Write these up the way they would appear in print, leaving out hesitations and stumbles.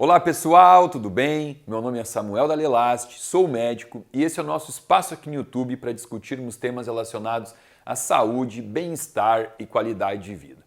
Olá pessoal, tudo bem? Meu nome é Samuel Dalelaste, sou médico e esse é o nosso espaço aqui no YouTube para discutirmos temas relacionados à saúde, bem-estar e qualidade de vida.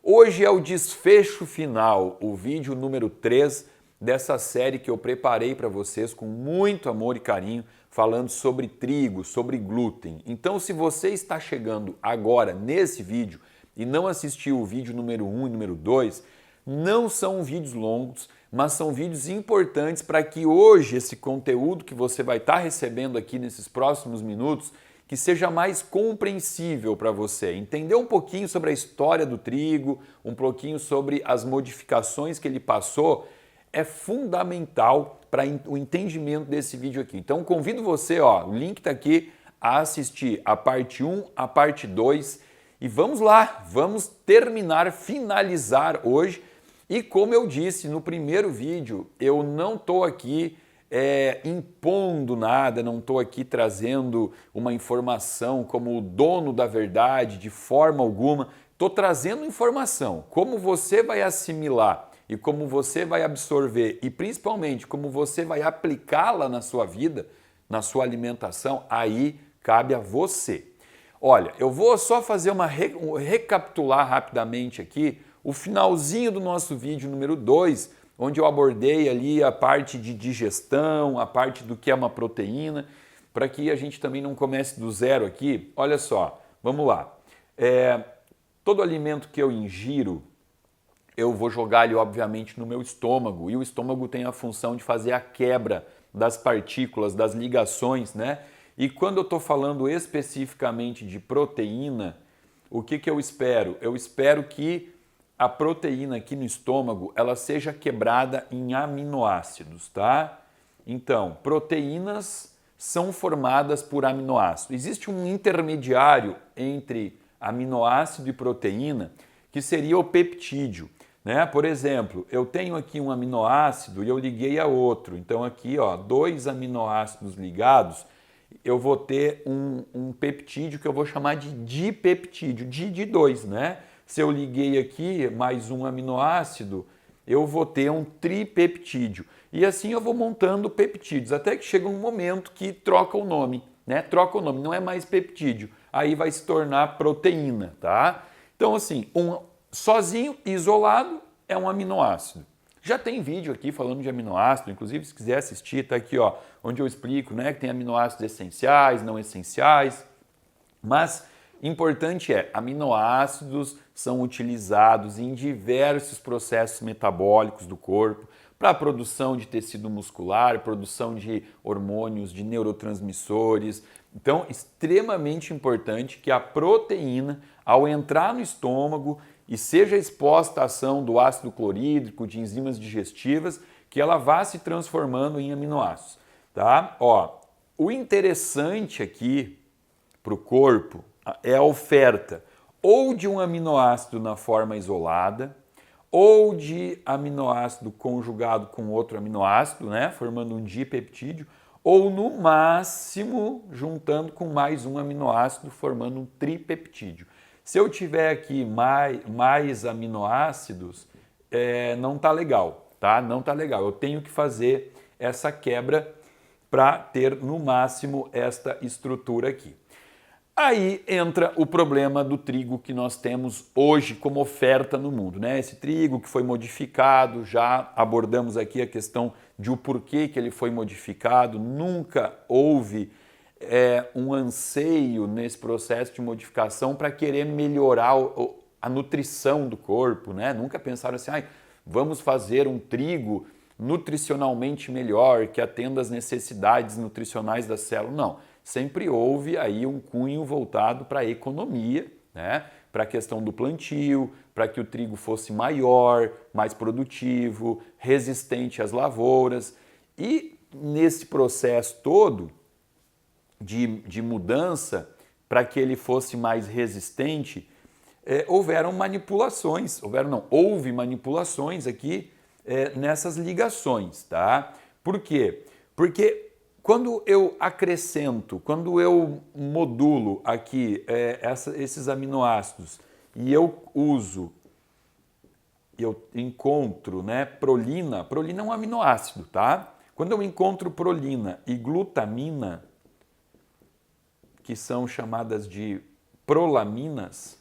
Hoje é o desfecho final, o vídeo número 3 dessa série que eu preparei para vocês com muito amor e carinho, falando sobre trigo, sobre glúten. Então, se você está chegando agora nesse vídeo e não assistiu o vídeo número 1 e número 2, não são vídeos longos, mas são vídeos importantes para que hoje esse conteúdo que você vai estar recebendo aqui nesses próximos minutos, que seja mais compreensível para você. Entender um pouquinho sobre a história do trigo, um pouquinho sobre as modificações que ele passou, é fundamental para o entendimento desse vídeo aqui. Então convido você, o link está aqui, a assistir a parte 1, a parte 2 e vamos lá, vamos finalizar hoje. E como eu disse no primeiro vídeo, eu não estou aqui impondo nada, não estou aqui trazendo uma informação como o dono da verdade de forma alguma. Estou trazendo informação, como você vai assimilar e como você vai absorver e principalmente como você vai aplicá-la na sua vida, na sua alimentação, aí cabe a você. Olha, eu vou só fazer recapitular rapidamente aqui o finalzinho do nosso vídeo número 2, onde eu abordei ali a parte de digestão, a parte do que é uma proteína, para que a gente também não comece do zero aqui. Olha só, vamos lá. Todo alimento que eu ingiro, eu vou jogar ele obviamente no meu estômago, e o estômago tem a função de fazer a quebra das partículas, das ligações, né? E quando eu estou falando especificamente de proteína, o que eu espero? Eu espero que a proteína aqui no estômago, ela seja quebrada em aminoácidos, tá? Então, proteínas são formadas por aminoácidos. Existe um intermediário entre aminoácido e proteína, que seria o peptídeo, né? Por exemplo, eu tenho aqui um aminoácido e eu liguei a outro. Então aqui, dois aminoácidos ligados, eu vou ter um peptídeo que eu vou chamar de dipeptídeo, de 2, né? Se eu liguei aqui mais um aminoácido, eu vou ter um tripeptídeo. E assim eu vou montando peptídeos, até que chega um momento que troca o nome, né? Troca o nome, não é mais peptídeo, aí vai se tornar proteína, tá? Então assim, sozinho, isolado, é um aminoácido. Já tem vídeo aqui falando de aminoácido, inclusive se quiser assistir, tá aqui, onde eu explico, né, que tem aminoácidos essenciais, não essenciais, mas importante aminoácidos são utilizados em diversos processos metabólicos do corpo para a produção de tecido muscular, produção de hormônios, de neurotransmissores. Então, extremamente importante que a proteína, ao entrar no estômago e seja exposta à ação do ácido clorídrico, de enzimas digestivas, que ela vá se transformando em aminoácidos, tá? O interessante aqui para o corpo é a oferta ou de um aminoácido na forma isolada, ou de aminoácido conjugado com outro aminoácido, né, formando um dipeptídeo, ou no máximo juntando com mais um aminoácido, formando um tripeptídeo. Se eu tiver aqui mais aminoácidos, não tá legal, tá? Não tá legal. Eu tenho que fazer essa quebra para ter no máximo esta estrutura aqui. Aí entra o problema do trigo que nós temos hoje como oferta no mundo, né? Esse trigo que foi modificado, já abordamos aqui a questão de o porquê que ele foi modificado, nunca houve um anseio nesse processo de modificação para querer melhorar a nutrição do corpo, né? Nunca pensaram assim, vamos fazer um trigo nutricionalmente melhor, que atenda às necessidades nutricionais da célula. Não, sempre houve aí um cunho voltado para a economia, né? Para a questão do plantio, para que o trigo fosse maior, mais produtivo, resistente às lavouras. E nesse processo todo de mudança, para que ele fosse mais resistente, houve manipulações aqui nessas ligações, tá? Por quê? Porque quando eu acrescento, quando eu modulo aqui esses aminoácidos e eu uso eu encontro, né, prolina, prolina é um aminoácido, tá? Quando eu encontro prolina e glutamina, que são chamadas de prolaminas,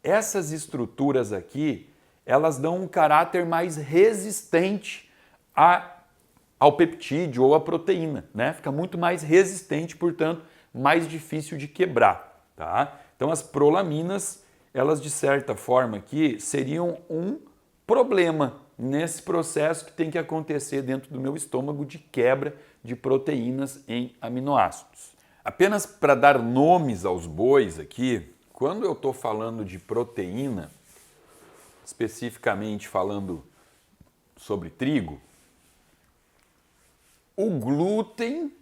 essas estruturas aqui, elas dão um caráter mais resistente ao peptídeo ou à proteína, né? Fica muito mais resistente, portanto, mais difícil de quebrar, tá? Então as prolaminas, elas de certa forma aqui seriam um problema nesse processo que tem que acontecer dentro do meu estômago de quebra de proteínas em aminoácidos. Apenas para dar nomes aos bois aqui, quando eu estou falando de proteína, especificamente falando sobre trigo, o glúten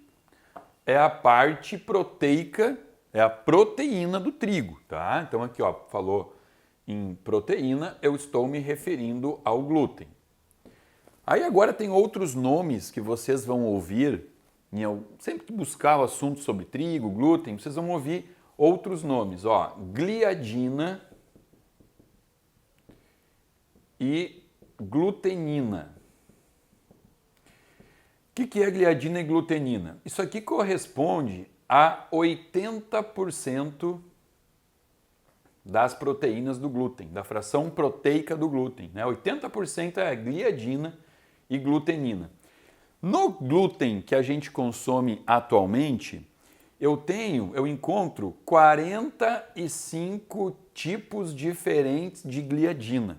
é a parte proteica, é a proteína do trigo, tá? Então aqui, ó, falou em proteína, eu estou me referindo ao glúten. Aí agora tem outros nomes que vocês vão ouvir, sempre que buscar o assunto sobre trigo, glúten, vocês vão ouvir outros nomes, ó, gliadina e glutenina. O que é gliadina e glutenina? Isso aqui corresponde a 80% das proteínas do glúten, da fração proteica do glúten, né? 80% é gliadina e glutenina. No glúten que a gente consome atualmente, eu encontro 45 tipos diferentes de gliadina.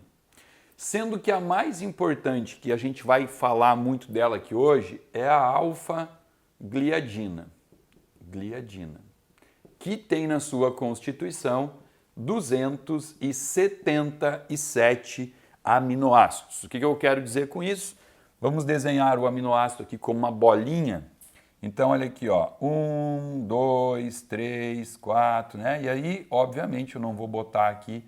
Sendo que a mais importante, que a gente vai falar muito dela aqui hoje, é a alfa-gliadina, que tem na sua constituição 277 aminoácidos. O que eu quero dizer com isso? Vamos desenhar o aminoácido aqui como uma bolinha. Então, olha aqui, ó, 1, 2, 3, 4, né? E aí, obviamente, eu não vou botar aqui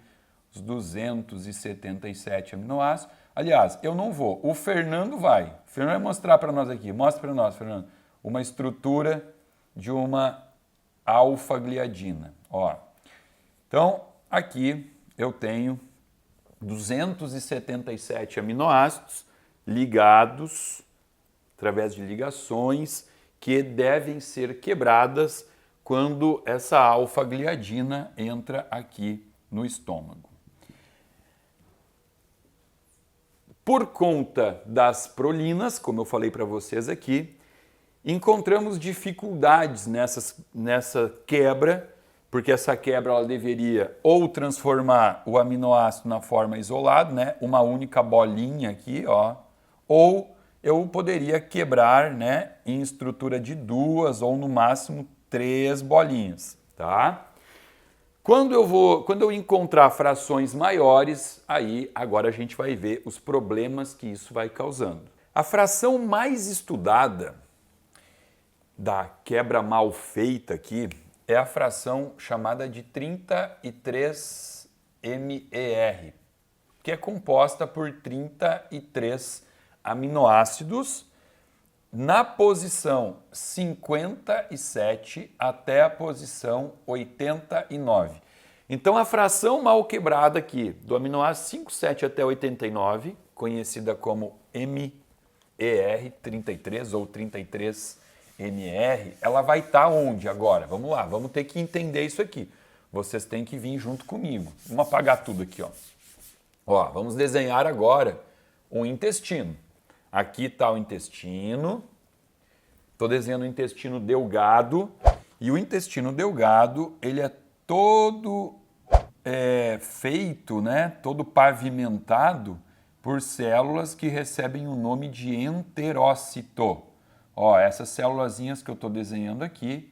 os 277 aminoácidos. Aliás, eu não vou, o Fernando vai. O Fernando vai mostrar para nós aqui. Mostra para nós, Fernando, uma estrutura de uma alfa-gliadina. Ó. Então, aqui eu tenho 277 aminoácidos ligados através de ligações que devem ser quebradas quando essa alfa-gliadina entra aqui no estômago. Por conta das prolinas, como eu falei para vocês aqui, encontramos dificuldades nessa quebra, porque essa quebra ela deveria ou transformar o aminoácido na forma isolada, né, uma única bolinha aqui, ó, ou eu poderia quebrar, né, em estrutura de 2 ou no máximo 3 bolinhas, tá? Quando eu encontrar frações maiores, aí agora a gente vai ver os problemas que isso vai causando. A fração mais estudada da quebra mal feita aqui é a fração chamada de 33 MER, que é composta por 33 aminoácidos na posição 57 até a posição 89. Então a fração mal quebrada aqui do aminoácido 57 até 89, conhecida como MER 33 ou 33 MER, ela vai estar onde agora? Vamos lá, vamos ter que entender isso aqui. Vocês têm que vir junto comigo. Vamos apagar tudo aqui, ó. Ó, vamos desenhar agora o intestino. Aqui está o intestino. Estou desenhando o intestino delgado. E o intestino delgado, ele é todo feito, né? Todo pavimentado por células que recebem o nome de enterócito. Ó, essas célulazinhas que eu estou desenhando aqui,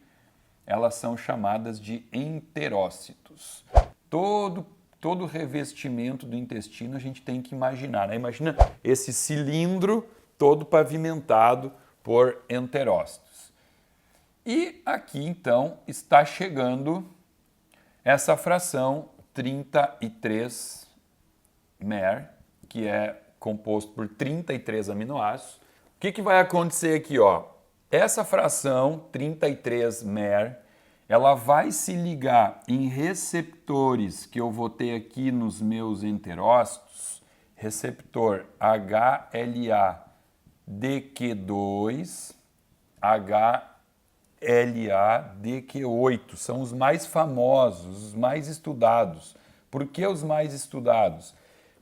elas são chamadas de enterócitos. Todo revestimento do intestino a gente tem que imaginar, né? Imagina esse cilindro todo pavimentado por enterócitos. E aqui, então, está chegando essa fração 33 MER, que é composto por 33 aminoácidos. O que vai acontecer aqui, ó? Essa fração 33 MER, ela vai se ligar em receptores que eu vou ter aqui nos meus enterócitos, receptor HLA-DQ2, HLA-DQ8, são os mais famosos, os mais estudados. Por que os mais estudados?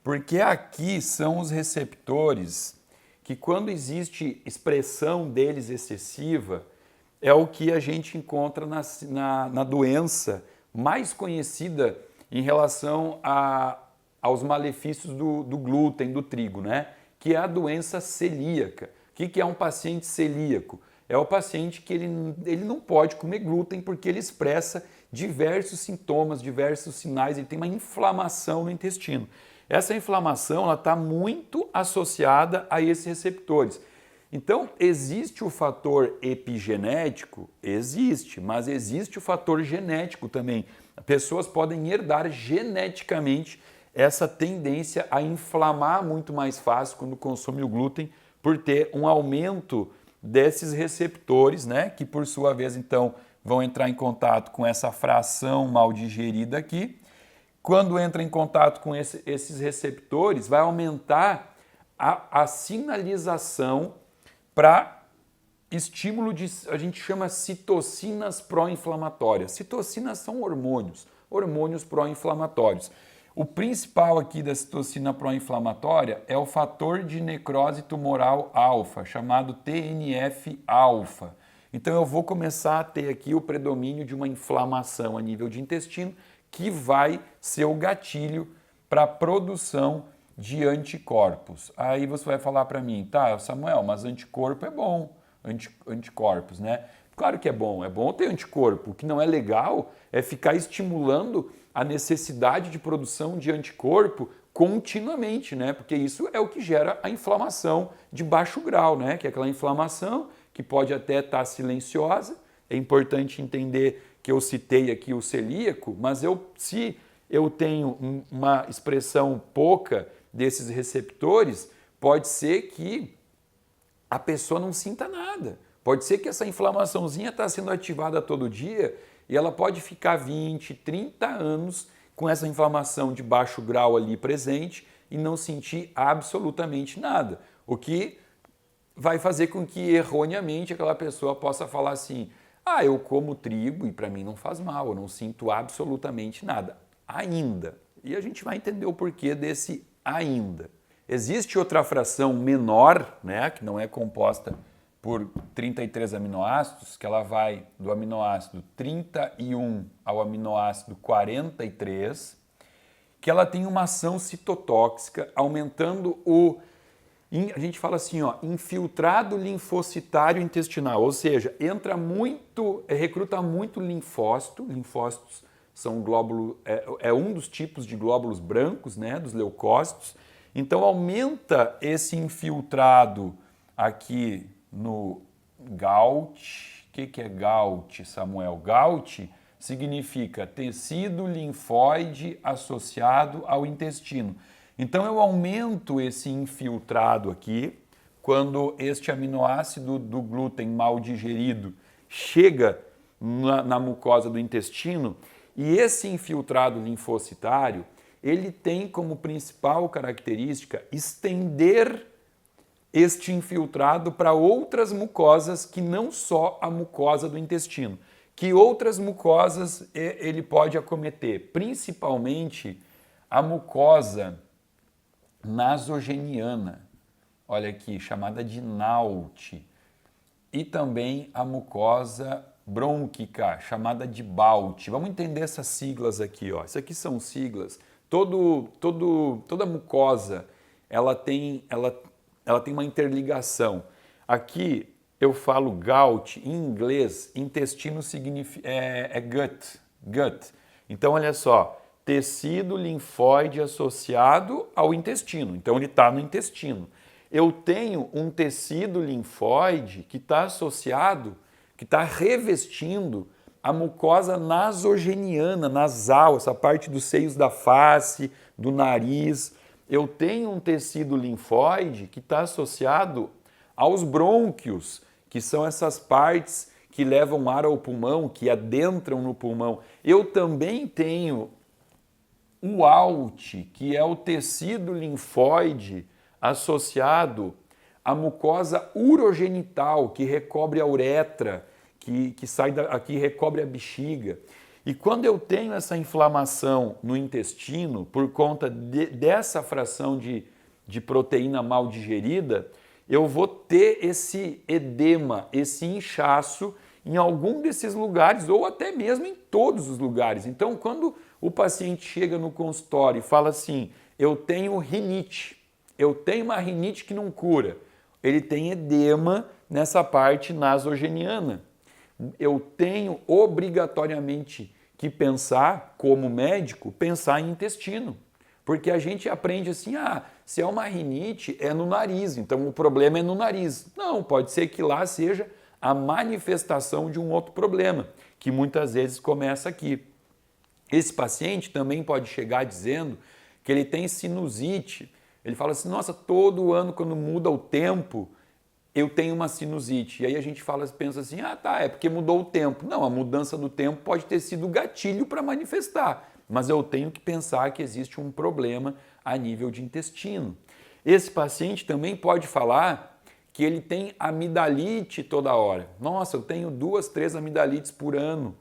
Porque aqui são os receptores que, quando existe expressão deles excessiva, é o que a gente encontra na doença mais conhecida em relação aos malefícios do glúten, do trigo, né? Que é a doença celíaca. O que é um paciente celíaco? É o paciente que ele não pode comer glúten porque ele expressa diversos sintomas, diversos sinais, ele tem uma inflamação no intestino. Essa inflamação está muito associada a esses receptores. Então, existe o fator epigenético? Existe, mas existe o fator genético também. Pessoas podem herdar geneticamente essa tendência a inflamar muito mais fácil quando consome o glúten, por ter um aumento desses receptores, né, que por sua vez então vão entrar em contato com essa fração mal digerida aqui. Quando entra em contato com esses receptores, vai aumentar a sinalização para estímulo de, a gente chama citocinas pró-inflamatórias. Citocinas são hormônios pró-inflamatórios. O principal aqui da citocina pró-inflamatória é o fator de necrose tumoral alfa, chamado TNF-alfa. Então eu vou começar a ter aqui o predomínio de uma inflamação a nível de intestino, que vai ser o gatilho para a produção de anticorpos. Aí você vai falar para mim, tá, Samuel, mas anticorpo é bom, anticorpos, né? Claro que é bom ter anticorpo. O que não é legal é ficar estimulando a necessidade de produção de anticorpo continuamente, né? Porque isso é o que gera a inflamação de baixo grau, né? Que é aquela inflamação que pode até estar silenciosa. É importante entender que eu citei aqui o celíaco, mas se eu tenho uma expressão pouca desses receptores, pode ser que a pessoa não sinta nada. Pode ser que essa inflamaçãozinha está sendo ativada todo dia e ela pode ficar 20, 30 anos com essa inflamação de baixo grau ali presente e não sentir absolutamente nada. O que vai fazer com que erroneamente aquela pessoa possa falar assim, ah, eu como trigo e para mim não faz mal, eu não sinto absolutamente nada. Ainda. E a gente vai entender o porquê desse ainda. Existe outra fração menor, né, que não é composta por 33 aminoácidos, que ela vai do aminoácido 31 ao aminoácido 43, que ela tem uma ação citotóxica, aumentando a gente fala assim, ó, infiltrado linfocitário intestinal, ou seja, recruta muito linfócito. Linfócitos são glóbulos, é um dos tipos de glóbulos brancos, né, dos leucócitos. Então aumenta esse infiltrado aqui no GALT. O que é GALT, Samuel? GALT significa tecido linfóide associado ao intestino. Então eu aumento esse infiltrado aqui, quando este aminoácido do glúten mal digerido chega na mucosa do intestino, e esse infiltrado linfocitário, ele tem como principal característica estender este infiltrado para outras mucosas que não só a mucosa do intestino. Que outras mucosas ele pode acometer? Principalmente a mucosa nasogeniana, olha aqui, chamada de NAUT, e também a mucosa brônquica, chamada de BALT. Vamos entender essas siglas aqui, ó. Isso aqui são siglas. Toda mucosa ela tem uma interligação. Aqui eu falo GALT, em inglês, intestino significa, gut. Então, olha só, tecido linfóide associado ao intestino. Então, ele está no intestino. Eu tenho um tecido linfóide que está associado, que está revestindo a mucosa nasogeniana, nasal, essa parte dos seios da face, do nariz. Eu tenho um tecido linfóide que está associado aos brônquios, que são essas partes que levam ar ao pulmão, que adentram no pulmão. Eu também tenho o ALT, que é o tecido linfóide associado à mucosa urogenital, que recobre a uretra, que sai aqui, recobre a bexiga. E quando eu tenho essa inflamação no intestino, por conta dessa fração de proteína mal digerida, eu vou ter esse edema, esse inchaço em algum desses lugares, ou até mesmo em todos os lugares. Então, quando o paciente chega no consultório e fala assim, eu tenho rinite, eu tenho uma rinite que não cura, ele tem edema nessa parte nasogeniana. Eu tenho obrigatoriamente que pensar, como médico, pensar em intestino. Porque a gente aprende assim, se é uma rinite, é no nariz, então o problema é no nariz. Não, pode ser que lá seja a manifestação de um outro problema, que muitas vezes começa aqui. Esse paciente também pode chegar dizendo que ele tem sinusite. Ele fala assim, nossa, todo ano quando muda o tempo, eu tenho uma sinusite. E aí a gente pensa assim, é porque mudou o tempo. Não, a mudança do tempo pode ter sido gatilho para manifestar, mas eu tenho que pensar que existe um problema a nível de intestino. Esse paciente também pode falar que ele tem amidalite toda hora. Nossa, eu tenho 2, 3 amidalites por ano.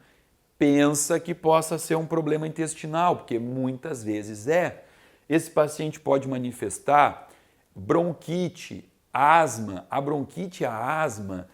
Pensa que possa ser um problema intestinal, porque muitas vezes é. Esse paciente pode manifestar bronquite, asma. A bronquite e a asma,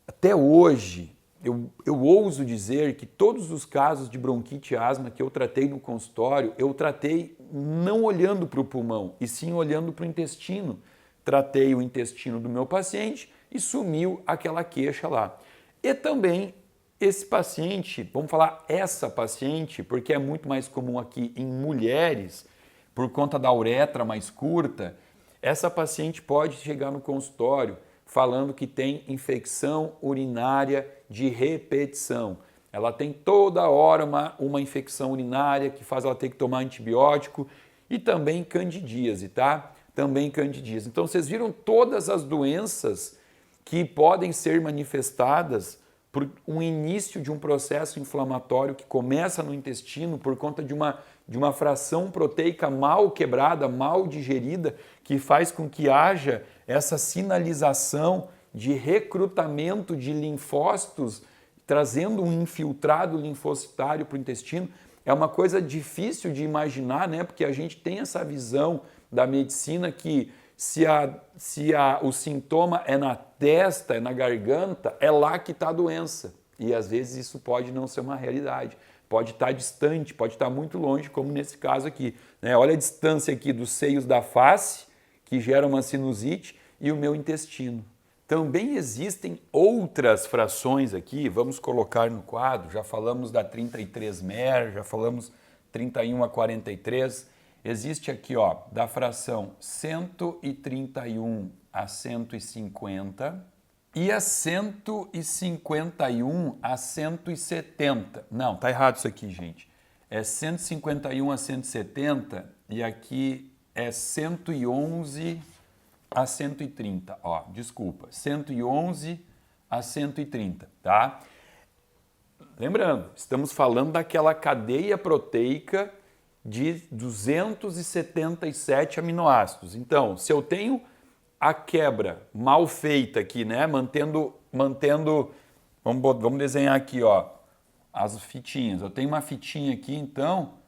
até hoje, eu ouso dizer que todos os casos de bronquite e asma que eu tratei no consultório, eu tratei não olhando para o pulmão, e sim olhando para o intestino. Tratei o intestino do meu paciente e sumiu aquela queixa lá. E também esse paciente, vamos falar essa paciente, porque é muito mais comum aqui em mulheres, por conta da uretra mais curta, essa paciente pode chegar no consultório falando que tem infecção urinária de repetição. Ela tem toda hora uma infecção urinária que faz ela ter que tomar antibiótico e também candidíase, tá? Também candidíase. Então vocês viram todas as doenças que podem ser manifestadas por um início de um processo inflamatório que começa no intestino por conta de uma fração proteica mal quebrada, mal digerida, que faz com que haja essa sinalização de recrutamento de linfócitos, trazendo um infiltrado linfocitário para o intestino. É uma coisa difícil de imaginar, né? Porque a gente tem essa visão da medicina que o sintoma é na testa, é na garganta, é lá que está a doença. E às vezes isso pode não ser uma realidade. Pode estar distante, pode estar muito longe, como nesse caso aqui, né? Olha a distância aqui dos seios da face, que gera uma sinusite, e o meu intestino. Também existem outras frações aqui, vamos colocar no quadro, já falamos da 33-mer, já falamos 31 a 43, existe aqui, da fração 131 a 150 e a 151 a 170. Não, tá errado isso aqui, gente. É 151 a 170 e aqui é 111 a 130. Desculpa, 111 a 130, tá? Lembrando, estamos falando daquela cadeia proteica de 277 aminoácidos. Então, se eu tenho a quebra mal feita aqui, né, mantendo, vamos desenhar aqui, as fitinhas. Eu tenho uma fitinha aqui, então,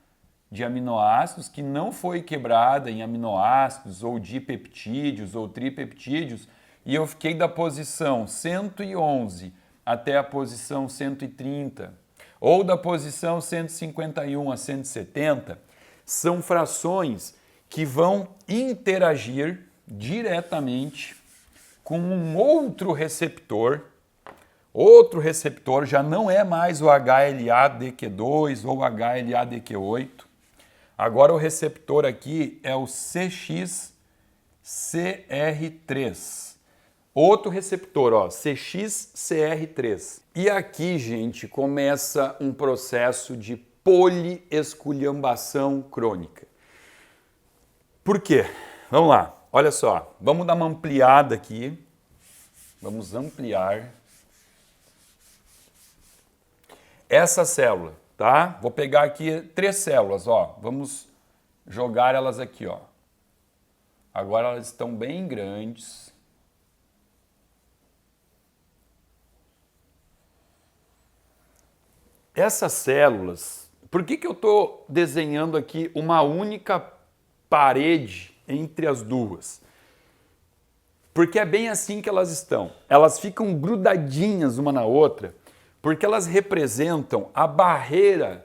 de aminoácidos que não foi quebrada em aminoácidos ou dipeptídeos ou tripeptídeos, e eu fiquei da posição 111 até a posição 130, ou da posição 151 a 170, são frações que vão interagir diretamente com um outro receptor já não é mais o HLA-DQ2 ou HLA-DQ8. Agora o receptor aqui é o CXCR3. Outro receptor, CXCR3. E aqui, gente, começa um processo de poliesculhambação crônica. Por quê? Vamos lá, olha só. Vamos dar uma ampliada aqui. Vamos ampliar. essa célula, tá? Vou pegar aqui 3 células, ó. Vamos jogar elas aqui, ó. Agora elas estão bem grandes. Essas células, por que eu estou desenhando aqui uma única parede entre as duas? Porque é bem assim que elas estão. Elas ficam grudadinhas uma na outra, porque elas representam a barreira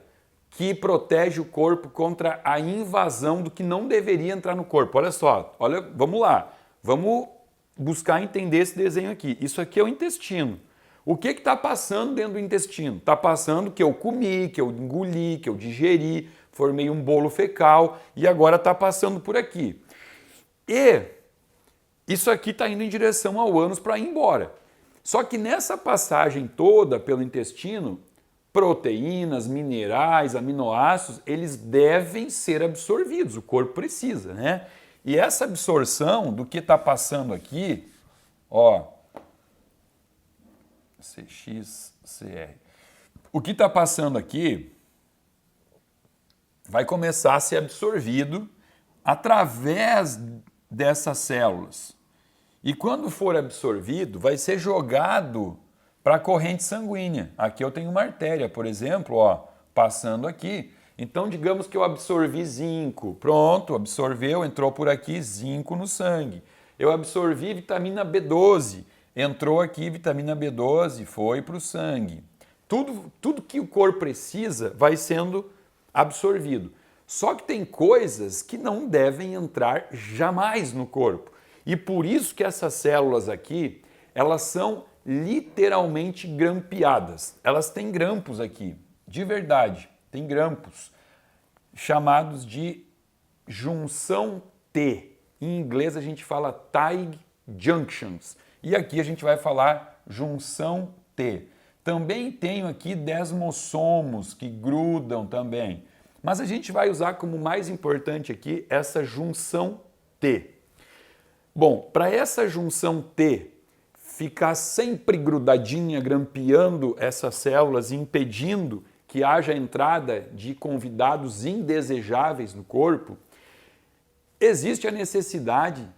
que protege o corpo contra a invasão do que não deveria entrar no corpo. Olha só, olha, vamos lá. Vamos buscar entender esse desenho aqui. Isso aqui é o intestino. O que está passando dentro do intestino? Está passando que eu comi, que eu engoli, que eu digeri, formei um bolo fecal e agora está passando por aqui. E isso aqui está indo em direção ao ânus para ir embora. Só que nessa passagem toda pelo intestino, proteínas, minerais, aminoácidos, eles devem ser absorvidos, o corpo precisa, né? E essa absorção do que está passando aqui, ó, CXCR. O que está passando aqui vai começar a ser absorvido através dessas células. E quando for absorvido, vai ser jogado para a corrente sanguínea. Aqui eu tenho uma artéria, por exemplo, ó, passando aqui. Então, digamos que eu absorvi zinco. Pronto, absorveu, entrou por aqui zinco no sangue. Eu absorvi vitamina B12. Entrou aqui vitamina B12, foi para o sangue. Tudo que o corpo precisa vai sendo absorvido. Só que tem coisas que não devem entrar jamais no corpo. E por isso que essas células aqui, elas são literalmente grampeadas. Elas têm grampos aqui, de verdade, tem grampos, chamados de junção T. Em inglês a gente fala tight junctions. E aqui a gente vai falar junção T. Também tenho aqui desmossomos que grudam também. Mas a gente vai usar como mais importante aqui essa junção T. Bom, para essa junção T ficar sempre grudadinha, grampeando essas células, impedindo que haja entrada de convidados indesejáveis no corpo, existe a necessidade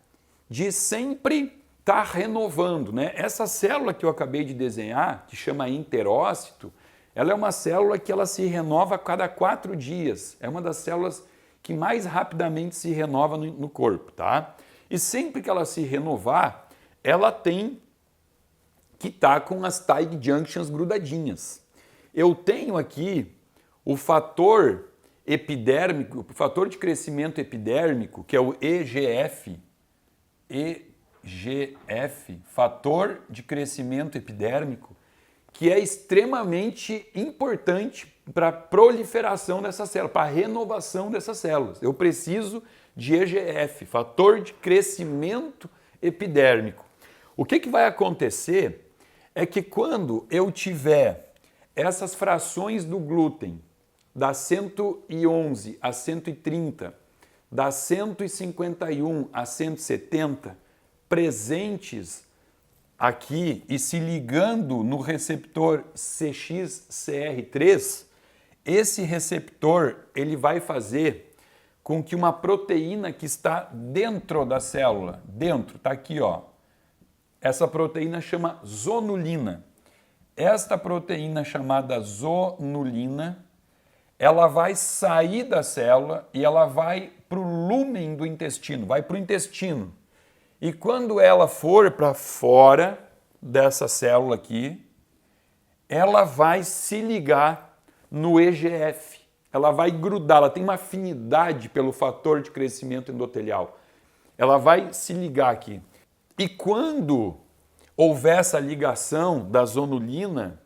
de sempre estar renovando, né? Essa célula que eu acabei de desenhar, que chama enterócito, ela é uma célula que ela se renova a cada 4 dias. É uma das células que mais rapidamente se renova no corpo, tá? E sempre que ela se renovar, ela tem que estar com as tight junctions grudadinhas. Eu tenho aqui o fator epidérmico, o fator de crescimento epidérmico, que é o EGF, fator de crescimento epidérmico, que é extremamente importante para a proliferação dessas células, para a renovação dessas células. Eu preciso de EGF, fator de crescimento epidérmico. O que vai acontecer é que quando eu tiver essas frações do glúten, da 111 a 130, da 151 a 170, presentes aqui e se ligando no receptor CXCR3, esse receptor ele vai fazer com que uma proteína que está dentro da célula, dentro, está aqui, ó, essa proteína chama zonulina. Esta proteína chamada zonulina, ela vai sair da célula e ela vai para o lúmen do intestino, vai para o intestino. E quando ela for para fora dessa célula aqui, ela vai se ligar no EGF. Ela vai grudar, ela tem uma afinidade pelo fator de crescimento endotelial. Ela vai se ligar aqui. E quando houver essa ligação da zonulina,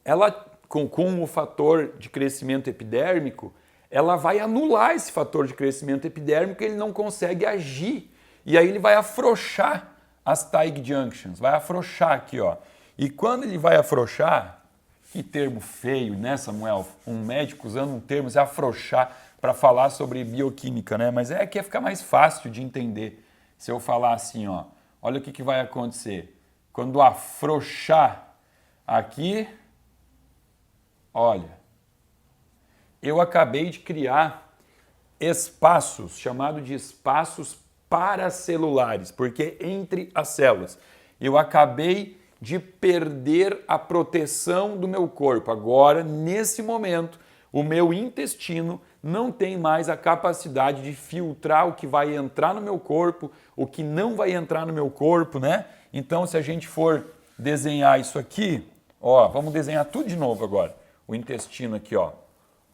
ela, com o fator de crescimento epidérmico, ela vai anular esse fator de crescimento epidérmico e ele não consegue agir. E aí ele vai afrouxar as tight junctions, vai afrouxar aqui, ó. E quando ele vai afrouxar, que termo feio, né, Samuel? Um médico usando um termo, é afrouxar, para falar sobre bioquímica, né? Mas é que ia ficar mais fácil de entender se eu falar assim, ó. Olha o que vai acontecer. Quando afrouxar aqui, olha, eu acabei de criar espaços, chamado de espaços paracelulares, porque entre as células eu acabei de perder a proteção do meu corpo. Agora, nesse momento, o meu intestino não tem mais a capacidade de filtrar o que vai entrar no meu corpo, o que não vai entrar no meu corpo, né? Então, se a gente for desenhar isso aqui, ó, vamos desenhar tudo de novo agora. O intestino aqui, ó.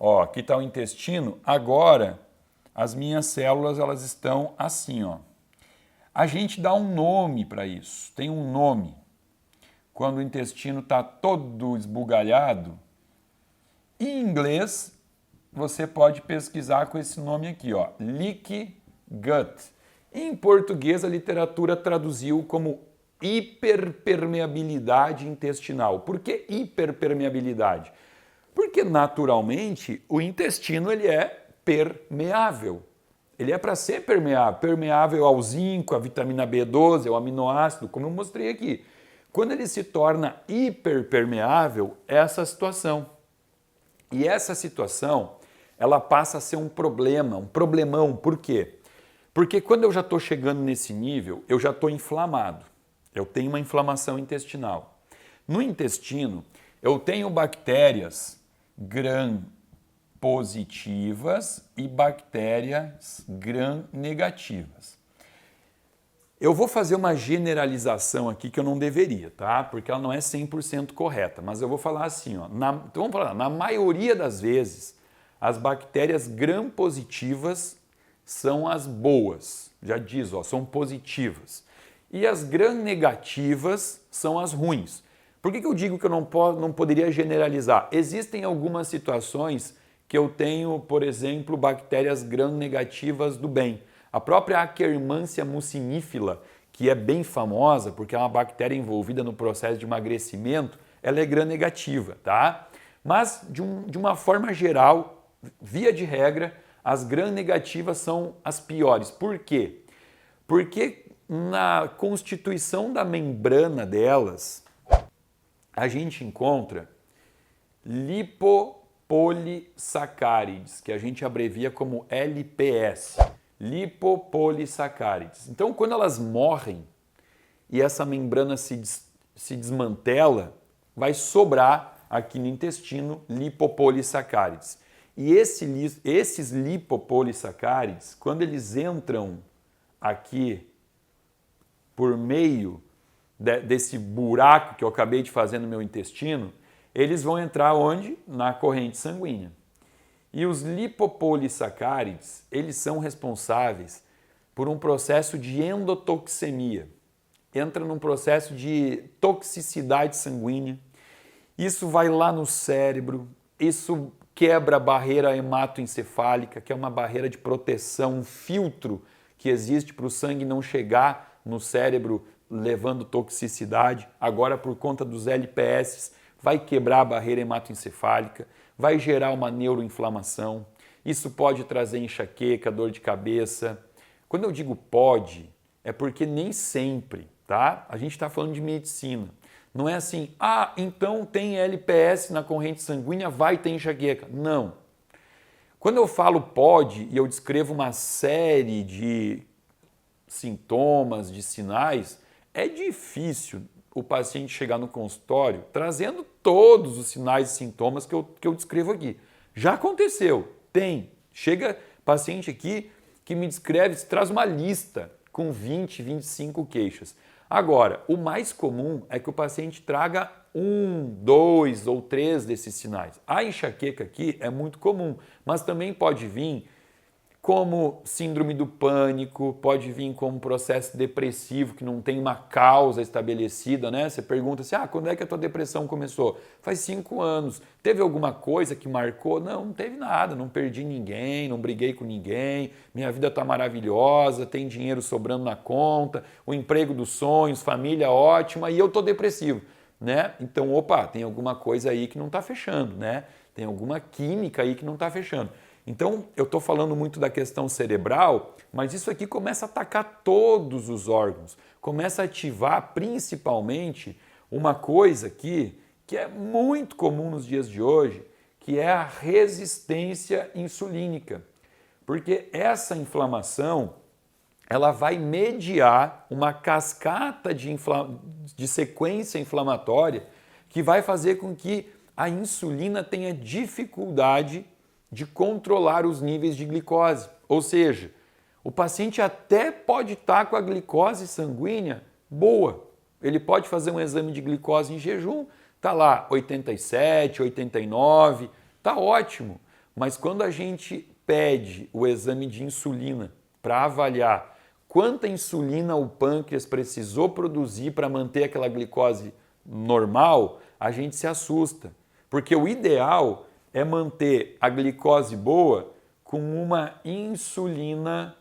Ó, aqui está o intestino. Agora, as minhas células, elas estão assim, ó. A gente dá um nome para isso, tem um nome. Quando o intestino está todo esbugalhado, em inglês, você pode pesquisar com esse nome aqui, ó, leaky gut. Em português, a literatura traduziu como hiperpermeabilidade intestinal. Por que hiperpermeabilidade? Porque, naturalmente, o intestino ele é permeável. Ele é para ser permeável, permeável ao zinco, à vitamina B12, ao aminoácido, como eu mostrei aqui. Quando ele se torna hiperpermeável, é essa situação. E essa situação, ela passa a ser um problema, um problemão. Por quê? Porque quando eu já estou chegando nesse nível, eu já estou inflamado. Eu tenho uma inflamação intestinal. No intestino, eu tenho bactérias gram-positivas e bactérias gram-negativas. Eu vou fazer uma generalização aqui que eu não deveria, tá? Porque ela não é 100% correta, mas eu vou falar assim, ó. Então vamos falar, na maioria das vezes, as bactérias gram-positivas são as boas. Já diz, ó, são positivas. E as gram-negativas são as ruins. Por que eu digo que eu não poderia generalizar? Existem algumas situações que eu tenho, por exemplo, bactérias gram-negativas do bem. A própria Akkermansia mucinífila, que é bem famosa porque é uma bactéria envolvida no processo de emagrecimento, ela é gram-negativa, tá? Mas, de uma forma geral, via de regra, as gram-negativas são as piores. Por quê? Porque na constituição da membrana delas, a gente encontra lipopolissacárides, que a gente abrevia como LPS, lipopolissacárides. Então, quando elas morrem e essa membrana se desmantela, vai sobrar aqui no intestino lipopolissacárides. E esses lipopolissacárides, quando eles entram aqui por meio desse buraco que eu acabei de fazer no meu intestino, eles vão entrar onde? Na corrente sanguínea. E os lipopolissacárides, eles são responsáveis por um processo de endotoxemia. Entra num processo de toxicidade sanguínea. Isso vai lá no cérebro, isso quebra a barreira hematoencefálica, que é uma barreira de proteção, um filtro que existe para o sangue não chegar no cérebro levando toxicidade. Agora, por conta dos LPS, vai quebrar a barreira hematoencefálica, vai gerar uma neuroinflamação. Isso pode trazer enxaqueca, dor de cabeça. Quando eu digo pode, é porque nem sempre, tá? A gente está falando de medicina. Não é assim, então tem LPS na corrente sanguínea, vai ter enxaqueca. Não. Quando eu falo pode e eu descrevo uma série de sintomas, de sinais, é difícil o paciente chegar no consultório trazendo todos os sinais e sintomas que eu descrevo aqui. Já aconteceu, tem. Chega paciente aqui que me descreve, traz uma lista com 20, 25 queixas. Agora, o mais comum é que o paciente traga 1, 2 ou 3 desses sinais. A enxaqueca aqui é muito comum, mas também pode vir como síndrome do pânico, pode vir como processo depressivo que não tem uma causa estabelecida, né? Você pergunta assim, quando é que a tua depressão começou? Faz 5 anos. Teve alguma coisa que marcou? Não, não teve nada, não perdi ninguém, não briguei com ninguém, minha vida está maravilhosa, tem dinheiro sobrando na conta, o emprego dos sonhos, família ótima e eu estou depressivo, né? Então, tem alguma coisa aí que não está fechando, né? Tem alguma química aí que não está fechando. Então, eu estou falando muito da questão cerebral, mas isso aqui começa a atacar todos os órgãos, começa a ativar principalmente uma coisa aqui que é muito comum nos dias de hoje, que é a resistência insulínica. Porque essa inflamação, ela vai mediar uma cascata de sequência inflamatória que vai fazer com que a insulina tenha dificuldade de controlar os níveis de glicose. Ou seja, o paciente até pode estar com a glicose sanguínea boa. Ele pode fazer um exame de glicose em jejum, tá lá 87, 89, tá ótimo. Mas quando a gente pede o exame de insulina para avaliar quanta insulina o pâncreas precisou produzir para manter aquela glicose normal, a gente se assusta. Porque o ideal é manter a glicose boa com uma insulina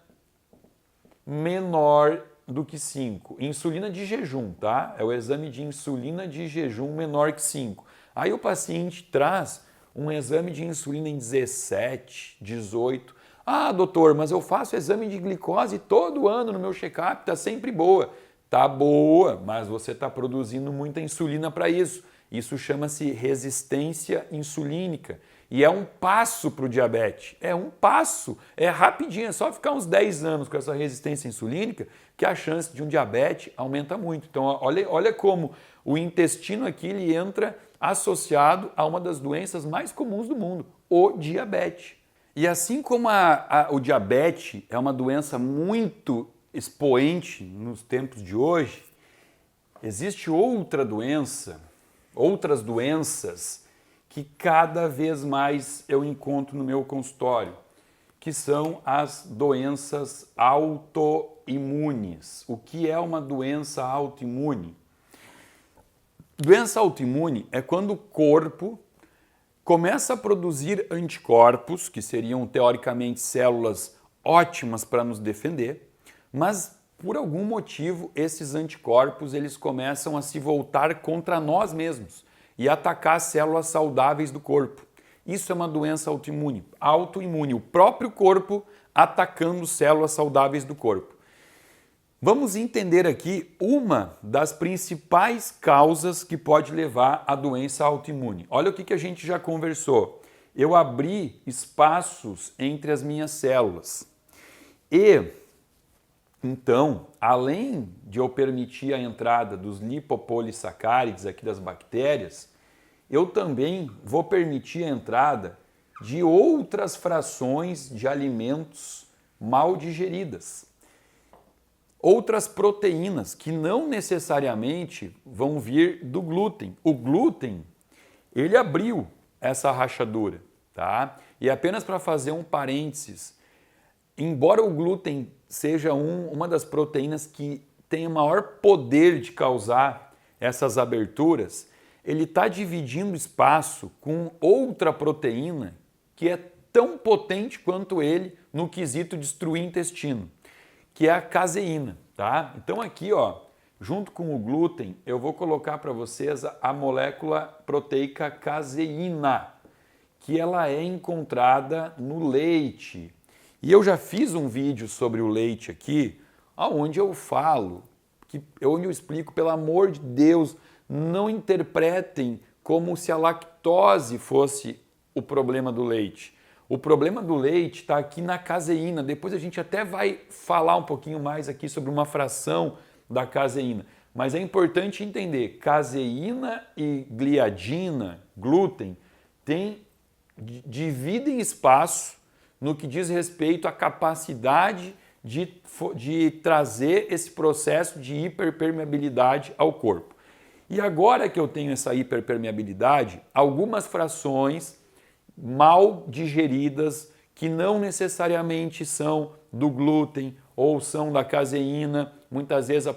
menor do que 5. Insulina de jejum, tá? É o exame de insulina de jejum menor que 5. Aí o paciente traz um exame de insulina em 17, 18. Ah, doutor, mas eu faço exame de glicose todo ano no meu check-up, tá sempre boa. Tá boa, mas você está produzindo muita insulina para isso. Isso chama-se resistência insulínica. E é um passo para o diabetes. É um passo. É rapidinho. É só ficar uns 10 anos com essa resistência insulínica que a chance de um diabetes aumenta muito. Então, olha como o intestino aqui ele entra associado a uma das doenças mais comuns do mundo, o diabetes. E assim como o diabetes é uma doença muito expoente nos tempos de hoje, existe outras doenças que cada vez mais eu encontro no meu consultório, que são as doenças autoimunes. O que é uma doença autoimune? Doença autoimune é quando o corpo começa a produzir anticorpos, que seriam teoricamente células ótimas para nos defender, mas por algum motivo esses anticorpos eles começam a se voltar contra nós mesmos e atacar as células saudáveis do corpo. Isso é uma doença autoimune. Autoimune, o próprio corpo atacando células saudáveis do corpo. Vamos entender aqui uma das principais causas que pode levar à doença autoimune. Olha o que a gente já conversou. Eu abri espaços entre as minhas células. E, então, além de eu permitir a entrada dos lipopolissacárides aqui das bactérias, eu também vou permitir a entrada de outras frações de alimentos mal digeridas. Outras proteínas que não necessariamente vão vir do glúten. O glúten, ele abriu essa rachadura, tá? E apenas para fazer um parênteses, embora o glúten seja uma das proteínas que tem o maior poder de causar essas aberturas, ele está dividindo espaço com outra proteína que é tão potente quanto ele no quesito destruir intestino, que é a caseína, tá? Então aqui, ó, junto com o glúten, eu vou colocar para vocês a molécula proteica caseína, que ela é encontrada no leite. E eu já fiz um vídeo sobre o leite aqui, onde eu falo, onde eu explico, pelo amor de Deus, não interpretem como se a lactose fosse o problema do leite. O problema do leite está aqui na caseína. Depois a gente até vai falar um pouquinho mais aqui sobre uma fração da caseína. Mas é importante entender, caseína e gliadina, glúten, dividem espaço no que diz respeito à capacidade de trazer esse processo de hiperpermeabilidade ao corpo. E agora que eu tenho essa hiperpermeabilidade, algumas frações mal digeridas, que não necessariamente são do glúten ou são da caseína, muitas vezes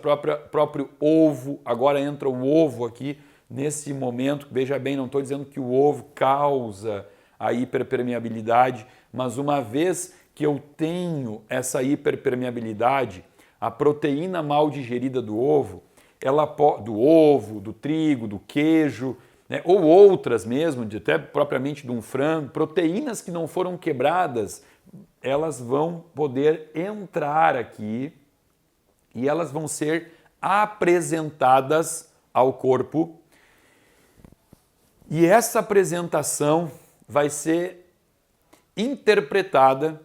próprio ovo, agora entra o ovo aqui nesse momento, veja bem, não estou dizendo que o ovo causa a hiperpermeabilidade, mas uma vez que eu tenho essa hiperpermeabilidade, a proteína mal digerida do ovo, do trigo, do queijo, né, ou outras mesmo, até propriamente de um frango, proteínas que não foram quebradas, elas vão poder entrar aqui e elas vão ser apresentadas ao corpo. E essa apresentação vai ser interpretada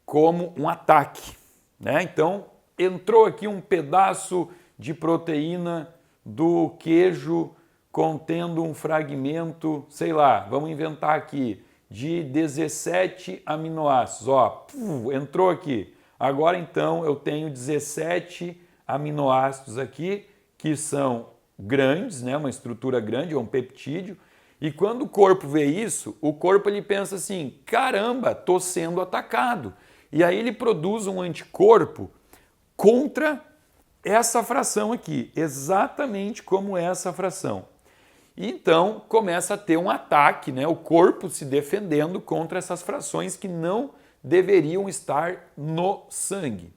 como um ataque, né? Então, entrou aqui um pedaço de proteína do queijo contendo um fragmento, sei lá, vamos inventar aqui, de 17 aminoácidos. Ó, entrou aqui. Agora então eu tenho 17 aminoácidos aqui que são grandes, né? Uma estrutura grande, é um peptídeo. E quando o corpo vê isso, o corpo ele pensa assim, caramba, estou sendo atacado. E aí ele produz um anticorpo contra essa fração aqui, exatamente como essa fração. E então começa a ter um ataque, né? O corpo se defendendo contra essas frações que não deveriam estar no sangue.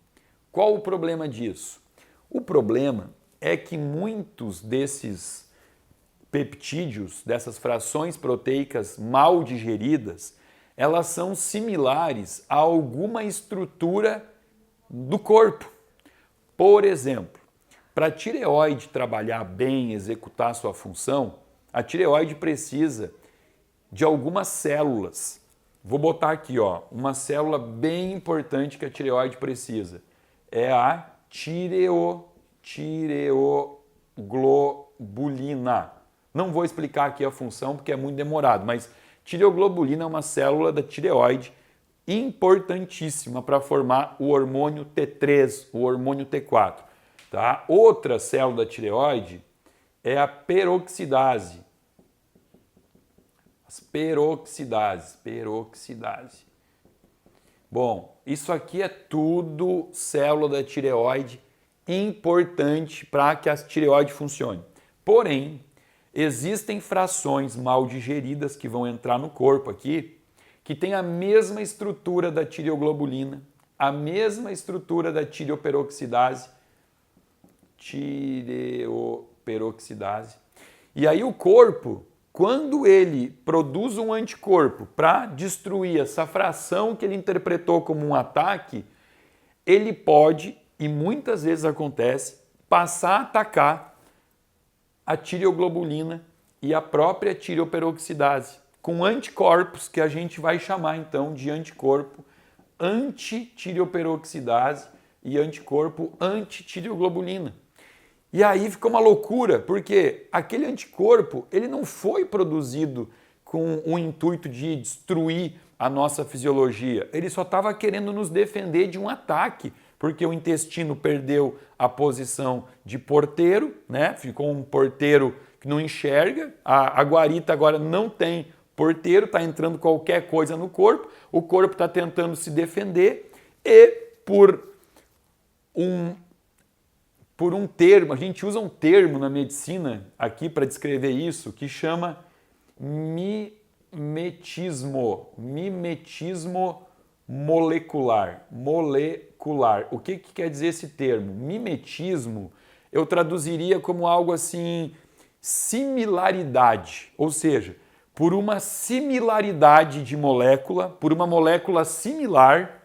Qual o problema disso? O problema é que muitos desses peptídeos, dessas frações proteicas mal digeridas, elas são similares a alguma estrutura do corpo. Por exemplo, para a tireoide trabalhar bem, executar sua função, a tireoide precisa de algumas células. Vou botar aqui, ó, uma célula bem importante que a tireoide precisa. É a tireoglobulina. Não vou explicar aqui a função porque é muito demorado, mas tireoglobulina é uma célula da tireoide importantíssima para formar o hormônio T3, o hormônio T4. Tá? Outra célula da tireoide é a peroxidase. As peroxidases. Bom, isso aqui é tudo célula da tireoide importante para que a tireoide funcione. Porém, existem frações mal digeridas que vão entrar no corpo aqui, que tem a mesma estrutura da tireoglobulina, a mesma estrutura da tireoperoxidase, E aí o corpo, quando ele produz um anticorpo para destruir essa fração que ele interpretou como um ataque, ele pode, e muitas vezes acontece, passar a atacar a tireoglobulina e a própria tireoperoxidase, com anticorpos que a gente vai chamar então de anticorpo anti-tireoperoxidase e anticorpo anti-tireoglobulina. E aí fica uma loucura, porque aquele anticorpo ele não foi produzido com o intuito de destruir a nossa fisiologia, ele só estava querendo nos defender de um ataque, porque o intestino perdeu a posição de porteiro, né? Ficou um porteiro que não enxerga, a guarita agora não tem porteiro, está entrando qualquer coisa no corpo, o corpo está tentando se defender e por um termo, a gente usa um termo na medicina aqui para descrever isso, que chama mimetismo molecular. O que quer dizer esse termo? Mimetismo eu traduziria como algo assim, similaridade, ou seja, por uma similaridade de molécula, por uma molécula similar,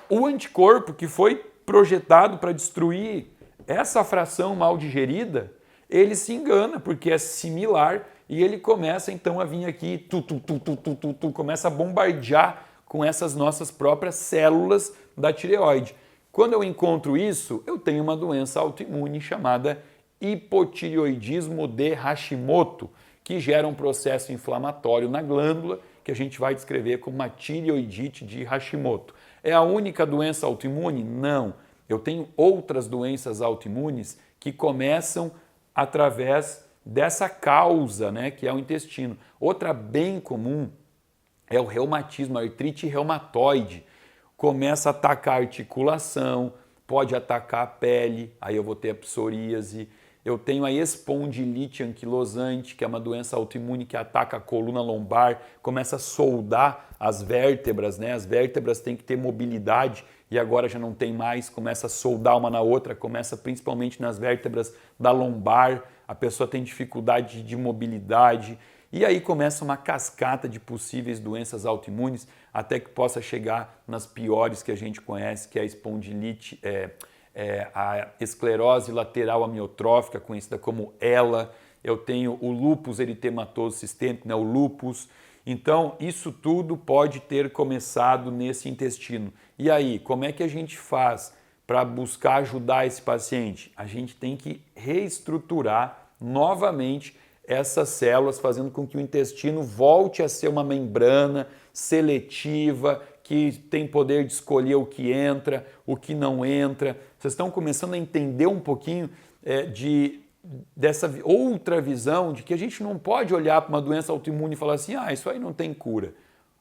o anticorpo que foi projetado para destruir essa fração mal digerida, ele se engana porque é similar e ele começa então a vir aqui, começa a bombardear com essas nossas próprias células da tireoide. Quando eu encontro isso, eu tenho uma doença autoimune chamada hipotireoidismo de Hashimoto, que gera um processo inflamatório na glândula, que a gente vai descrever como uma tireoidite de Hashimoto. É a única doença autoimune? Não. Eu tenho outras doenças autoimunes que começam através dessa causa, né, que é o intestino. Outra bem comum é o reumatismo, a artrite reumatoide. Começa a atacar a articulação, pode atacar a pele, aí eu vou ter a psoríase. Eu tenho a espondilite anquilosante, que é uma doença autoimune que ataca a coluna lombar, começa a soldar as vértebras, né? As vértebras têm que ter mobilidade e agora já não tem mais, começa a soldar uma na outra, começa principalmente nas vértebras da lombar, a pessoa tem dificuldade de mobilidade e aí começa uma cascata de possíveis doenças autoimunes até que possa chegar nas piores que a gente conhece, que é a espondilite, a esclerose lateral amiotrófica, conhecida como ELA. Eu tenho o lúpus eritematoso sistêmico, né, o lúpus, Então, isso tudo pode ter começado nesse intestino. E aí, como é que a gente faz para buscar ajudar esse paciente? A gente tem que reestruturar novamente essas células, fazendo com que o intestino volte a ser uma membrana seletiva, que tem poder de escolher o que entra, o que não entra. Vocês estão começando a entender um pouquinho dessa outra visão de que a gente não pode olhar para uma doença autoimune e falar assim, isso aí não tem cura.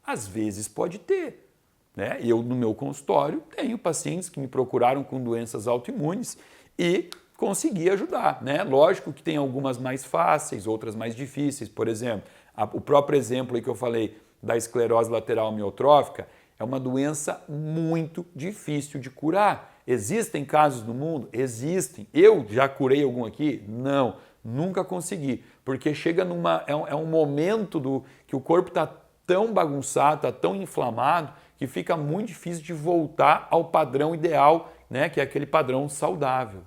Às vezes pode ter. Né? Eu, no meu consultório, tenho pacientes que me procuraram com doenças autoimunes e consegui ajudar. Né? Lógico que tem algumas mais fáceis, outras mais difíceis. Por exemplo, o próprio exemplo aí que eu falei da esclerose lateral amiotrófica é uma doença muito difícil de curar. Existem casos no mundo? Existem. Eu já curei algum aqui? Não, nunca consegui. Porque chega é um momento que o corpo está tão bagunçado, está tão inflamado, que fica muito difícil de voltar ao padrão ideal, né, que é aquele padrão saudável.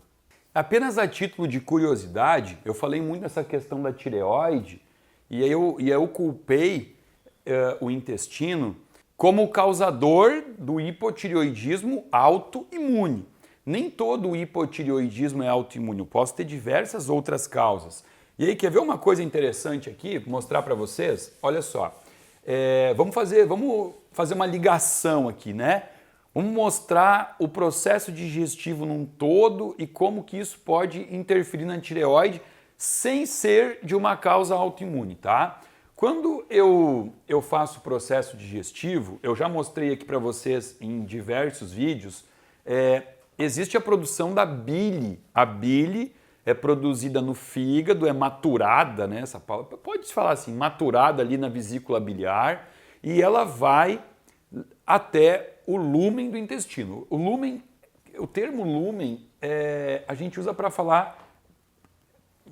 Apenas a título de curiosidade, eu falei muito dessa questão da tireoide e eu culpei o intestino como causador do hipotireoidismo autoimune. Nem todo hipotireoidismo é autoimune, eu posso ter diversas outras causas. E aí, quer ver uma coisa interessante aqui, mostrar para vocês? Olha só, vamos fazer uma ligação aqui, né? Vamos mostrar o processo digestivo num todo e como que isso pode interferir na tireoide sem ser de uma causa autoimune, tá? Quando eu faço o processo digestivo, eu já mostrei aqui para vocês em diversos vídeos, existe a produção da bile. A bile é produzida no fígado, é maturada, né? Pode-se falar assim, maturada ali na vesícula biliar e ela vai até o lúmen do intestino. O termo lúmen a gente usa para falar.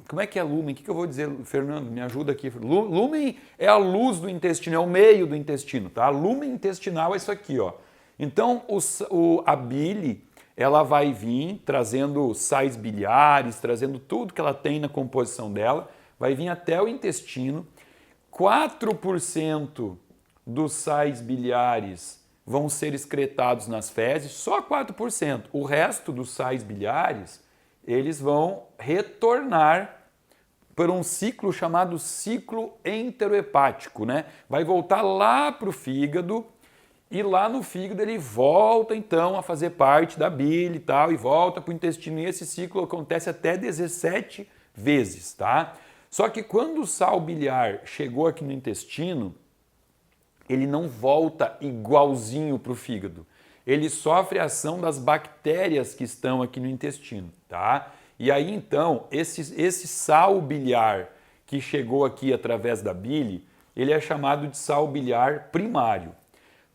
Como é que é lúmen? O que eu vou dizer, Fernando? Me ajuda aqui. Lúmen é a luz do intestino, é o meio do intestino, tá? Lúmen intestinal é isso aqui, ó. Então, a bile, ela vai vir trazendo sais biliares, trazendo tudo que ela tem na composição dela, vai vir até o intestino. 4% dos sais biliares vão ser excretados nas fezes, só 4%. O resto dos sais biliares, eles vão retornar por um ciclo chamado ciclo enterohepático, né? Vai voltar lá para o fígado e lá no fígado ele volta então a fazer parte da bile e tal e volta para o intestino e esse ciclo acontece até 17 vezes, tá? Só que quando o sal biliar chegou aqui no intestino, ele não volta igualzinho para o fígado. Ele sofre a ação das bactérias que estão aqui no intestino, tá? E aí então, esse sal biliar que chegou aqui através da bile, ele é chamado de sal biliar primário.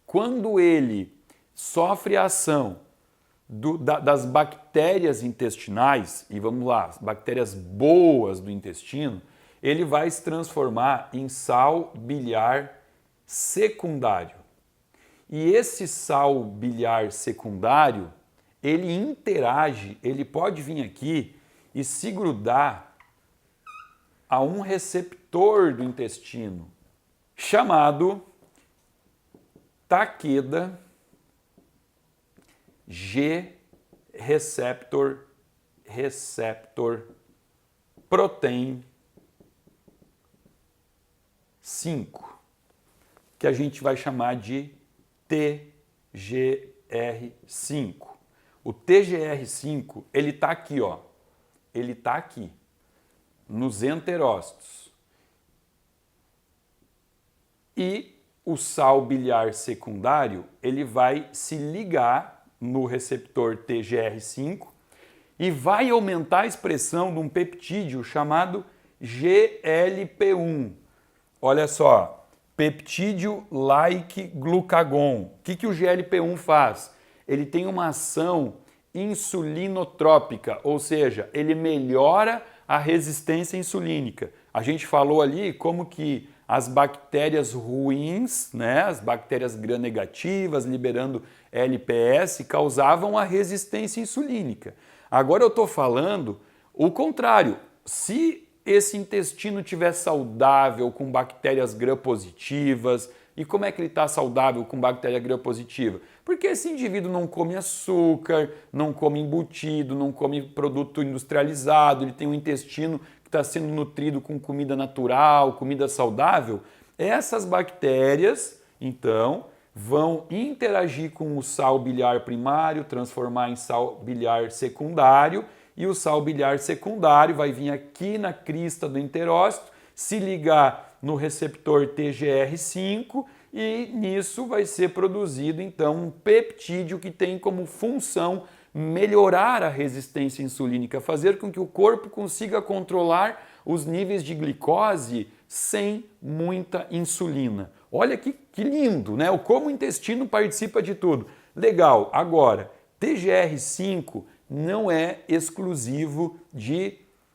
Quando ele sofre a ação das bactérias intestinais, e vamos lá, as bactérias boas do intestino, ele vai se transformar em sal biliar secundário. E esse sal biliar secundário, ele interage, ele pode vir aqui e se grudar a um receptor do intestino chamado Takeda G receptor protein 5, que a gente vai chamar de TGR5. O TGR5, ele está aqui, ó. Ele está aqui, nos enterócitos. E o sal biliar secundário, ele vai se ligar no receptor TGR5 e vai aumentar a expressão de um peptídeo chamado GLP-1. Olha só, peptídeo-like glucagon. O que o GLP-1 faz? Ele tem uma ação insulinotrópica, ou seja, ele melhora a resistência insulínica. A gente falou ali como que as bactérias ruins, né, as bactérias gram-negativas, liberando LPS, causavam a resistência insulínica. Agora eu estou falando o contrário. Se esse intestino estiver saudável, com bactérias gram-positivas. E como é que ele está saudável com bactéria gram-positiva? Porque esse indivíduo não come açúcar, não come embutido, não come produto industrializado, ele tem um intestino que está sendo nutrido com comida natural, comida saudável. Essas bactérias, então, vão interagir com o sal biliar primário, transformar em sal biliar secundário, e o sal biliar secundário vai vir aqui na crista do enterócito, se ligar no receptor TGR5 e nisso vai ser produzido então um peptídeo que tem como função melhorar a resistência insulínica, fazer com que o corpo consiga controlar os níveis de glicose sem muita insulina. Olha que lindo, né? Como o intestino participa de tudo. Legal, agora, TGR5 não é exclusivo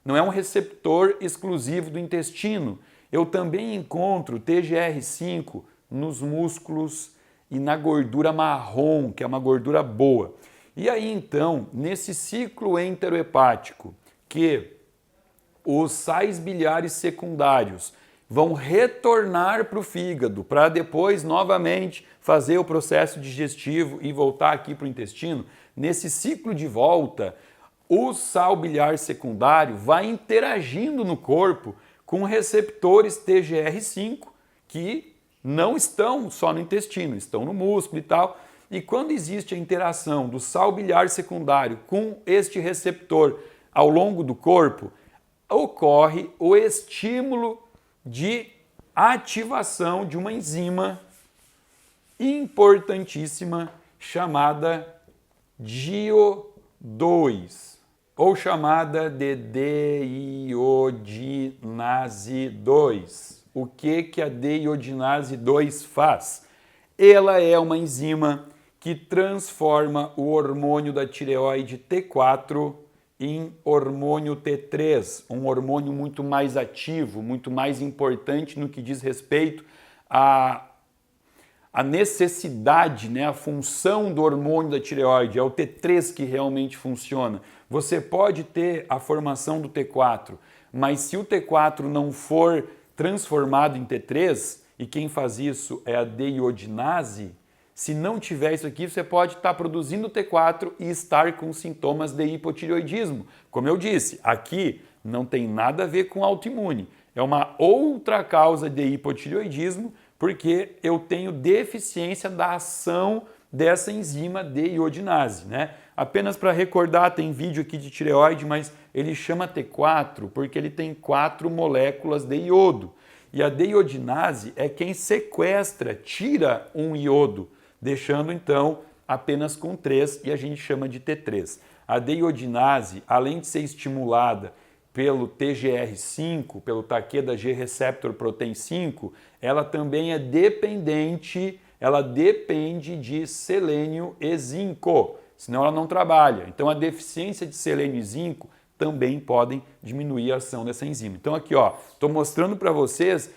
não é um receptor exclusivo do intestino. Eu também encontro TGR5 nos músculos e na gordura marrom, que é uma gordura boa. E aí então, nesse ciclo enterohepático, que os sais biliares secundários vão retornar para o fígado para depois novamente fazer o processo digestivo e voltar aqui para o intestino, nesse ciclo de volta, o sal biliar secundário vai interagindo no corpo com receptores TGR5 que não estão só no intestino, estão no músculo e tal. E quando existe a interação do sal biliar secundário com este receptor ao longo do corpo, ocorre o estímulo de ativação de uma enzima importantíssima chamada GIO2, ou chamada de deiodinase 2. O que a deiodinase 2 faz? Ela é uma enzima que transforma o hormônio da tireoide T4 em hormônio T3, um hormônio muito mais ativo, muito mais importante no que diz respeito à necessidade, né, a função do hormônio da tireoide. É o T3 que realmente funciona. Você pode ter a formação do T4, mas se o T4 não for transformado em T3, e quem faz isso é a deiodinase, se não tiver isso aqui, você pode estar produzindo T4 e estar com sintomas de hipotireoidismo. Como eu disse, aqui não tem nada a ver com autoimune. É uma outra causa de hipotireoidismo, porque eu tenho deficiência da ação dessa enzima deiodinase, né? Apenas para recordar, tem vídeo aqui de tireoide, mas ele chama T4 porque ele tem 4 moléculas de iodo. E a deiodinase é quem sequestra, tira um iodo, deixando então apenas com 3 e a gente chama de T3. A deiodinase, além de ser estimulada pelo TGR5, pelo Takeda G receptor protein 5, ela também é dependente, ela depende de selênio e zinco, senão ela não trabalha. Então a deficiência de selênio e zinco também podem diminuir a ação dessa enzima. Então aqui, ó, estou mostrando para vocês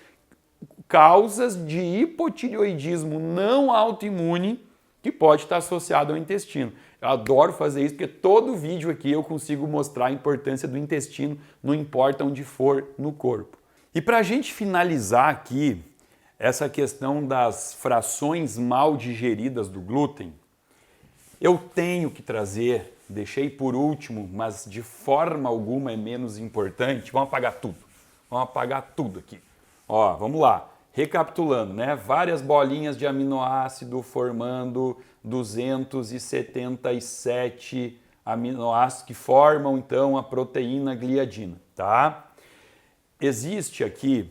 causas de hipotireoidismo não autoimune que pode estar associado ao intestino. Eu adoro fazer isso porque todo vídeo aqui eu consigo mostrar a importância do intestino, não importa onde for no corpo. E para a gente finalizar aqui essa questão das frações mal digeridas do glúten, eu tenho que trazer, deixei por último, mas de forma alguma é menos importante, vamos apagar tudo aqui. Ó, vamos lá. Recapitulando, né? Várias bolinhas de aminoácido formando 277 aminoácidos que formam então a proteína gliadina, tá? Existe aqui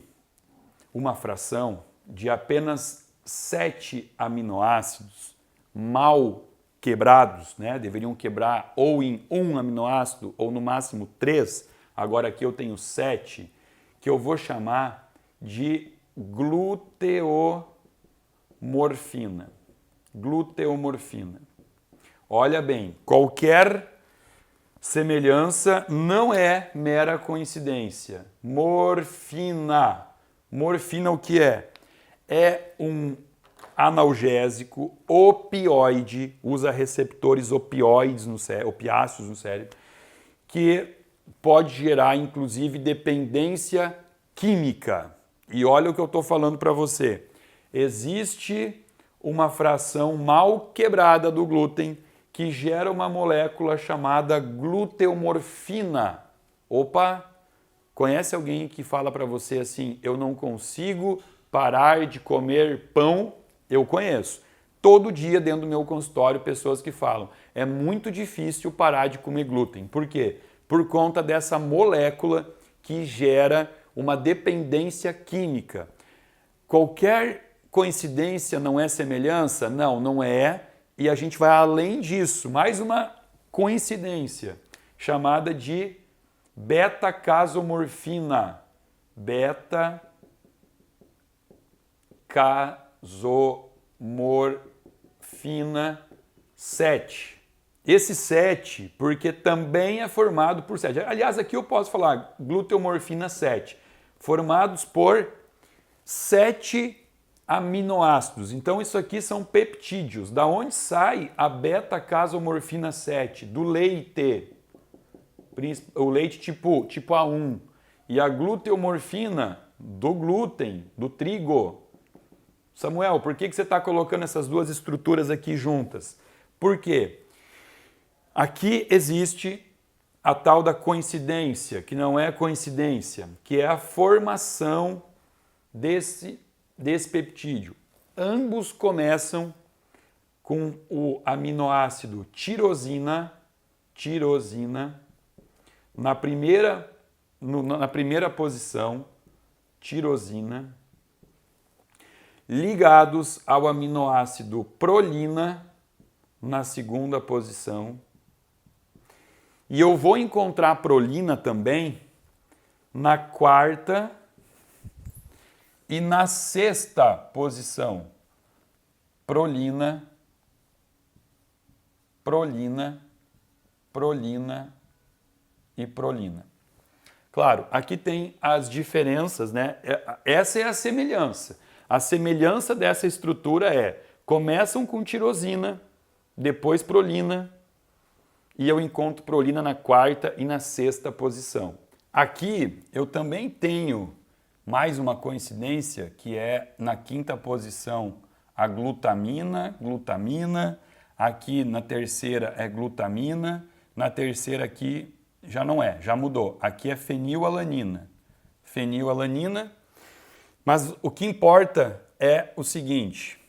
uma fração de apenas 7 aminoácidos mal quebrados, né? Deveriam quebrar ou em um aminoácido ou no máximo 3. Agora aqui eu tenho 7, que eu vou chamar de gluteomorfina. Gluteomorfina. Olha bem, qualquer semelhança não é mera coincidência. Morfina. Morfina o que é? É um analgésico opioide, usa receptores opioides no cérebro, opiáceos no cérebro, que pode gerar, inclusive, dependência química. E olha o que eu estou falando para você. Existe uma fração mal quebrada do glúten que gera uma molécula chamada gluteomorfina. Opa! Conhece alguém que fala para você assim, eu não consigo parar de comer pão? Eu conheço. Todo dia dentro do meu consultório, pessoas que falam, é muito difícil parar de comer glúten. Por quê? Por conta dessa molécula que gera uma dependência química. Qualquer coincidência não é semelhança? Não, não é. E a gente vai além disso. Mais uma coincidência, chamada de beta-casomorfina. Beta-casomorfina 7. Esse 7, porque também é formado por 7. Aliás, aqui eu posso falar gluteomorfina 7, formados por 7 aminoácidos. Então isso aqui são peptídeos. Da onde sai a beta-casomorfina 7? Do leite. O leite tipo A1. E a gluteomorfina do glúten, do trigo. Samuel, por que você está colocando essas duas estruturas aqui juntas? Por quê? Aqui existe a tal da coincidência, que não é coincidência, que é a formação desse peptídeo. Ambos começam com o aminoácido tirosina, na primeira posição, tirosina, ligados ao aminoácido prolina, na segunda posição. E eu vou encontrar prolina também na quarta e na sexta posição. Prolina, e prolina. Claro, aqui tem as diferenças, né? Essa é a semelhança. A semelhança dessa estrutura é, começam com tirosina, depois prolina, e eu encontro prolina na quarta e na sexta posição. Aqui eu também tenho mais uma coincidência, que é na quinta posição a glutamina, aqui na terceira é glutamina, na terceira aqui já não é, já mudou. Aqui é fenilalanina. Mas o que importa é o seguinte,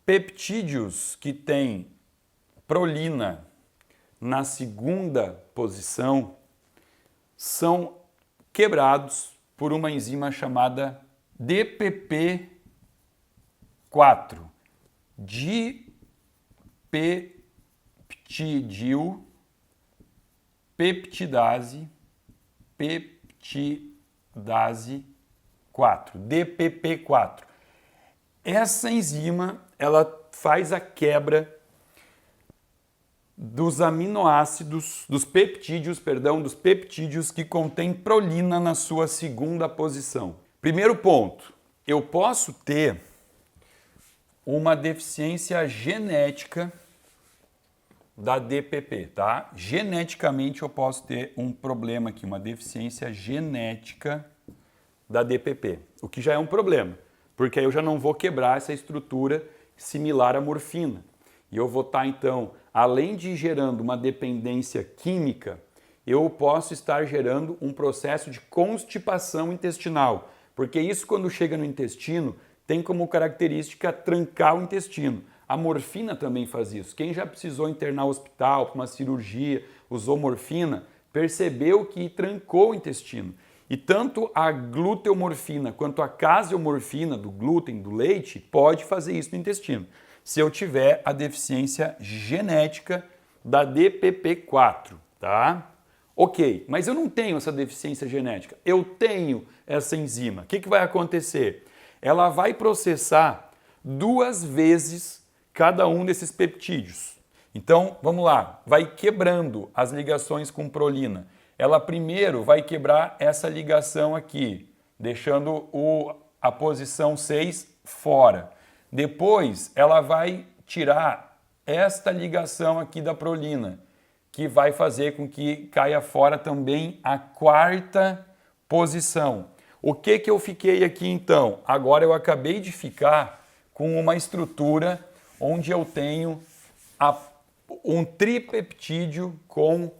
peptídeos que têm prolina na segunda posição são quebrados por uma enzima chamada DPP4, dipeptidil peptidase 4, DPP4. Essa enzima, ela faz a quebra dos aminoácidos, dos peptídeos que contêm prolina na sua segunda posição. Primeiro ponto, eu posso ter uma deficiência genética da DPP, tá? Geneticamente eu posso ter um problema aqui, uma deficiência genética da DPP, o que já é um problema, porque aí eu já não vou quebrar essa estrutura similar à morfina. E eu vou estar, então, além de gerando uma dependência química, eu posso estar gerando um processo de constipação intestinal, porque isso, quando chega no intestino, tem como característica trancar o intestino. A morfina também faz isso. Quem já precisou internar no hospital para uma cirurgia, usou morfina, percebeu que trancou o intestino. E tanto a gluteomorfina quanto a caseomorfina do glúten, do leite, pode fazer isso no intestino, se eu tiver a deficiência genética da DPP4, tá? Ok, mas eu não tenho essa deficiência genética, eu tenho essa enzima. O que vai acontecer? Ela vai processar 2 vezes cada um desses peptídeos. Então, vamos lá, vai quebrando as ligações com prolina. Ela primeiro vai quebrar essa ligação aqui, deixando a posição 6 fora. Depois, ela vai tirar esta ligação aqui da prolina, que vai fazer com que caia fora também a quarta posição. O que eu fiquei aqui então? Agora eu acabei de ficar com uma estrutura onde eu tenho um tripeptídeo com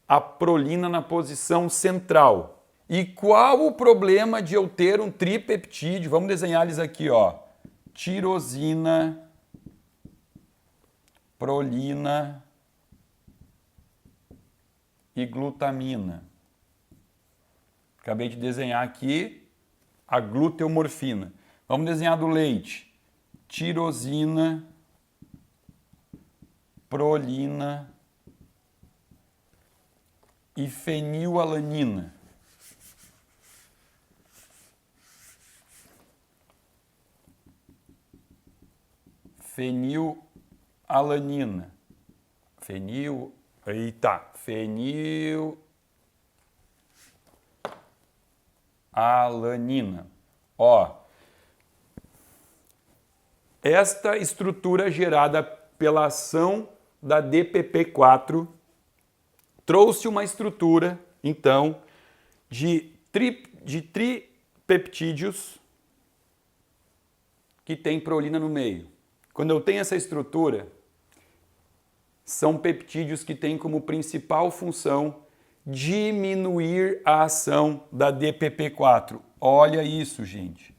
a prolina na posição central. E qual o problema de eu ter um tripeptídeo? Vamos desenhar eles aqui, ó. Tirosina, prolina e glutamina. Acabei de desenhar aqui a gluteomorfina. Vamos desenhar do leite. Tirosina, prolina e fenilalanina. Fenilalanina. Fenilalanina. Ó, esta estrutura gerada pela ação da DPP-4 trouxe uma estrutura, então, de tripeptídeos que tem prolina no meio. Quando eu tenho essa estrutura, são peptídeos que têm como principal função diminuir a ação da DPP-4. Olha isso, gente.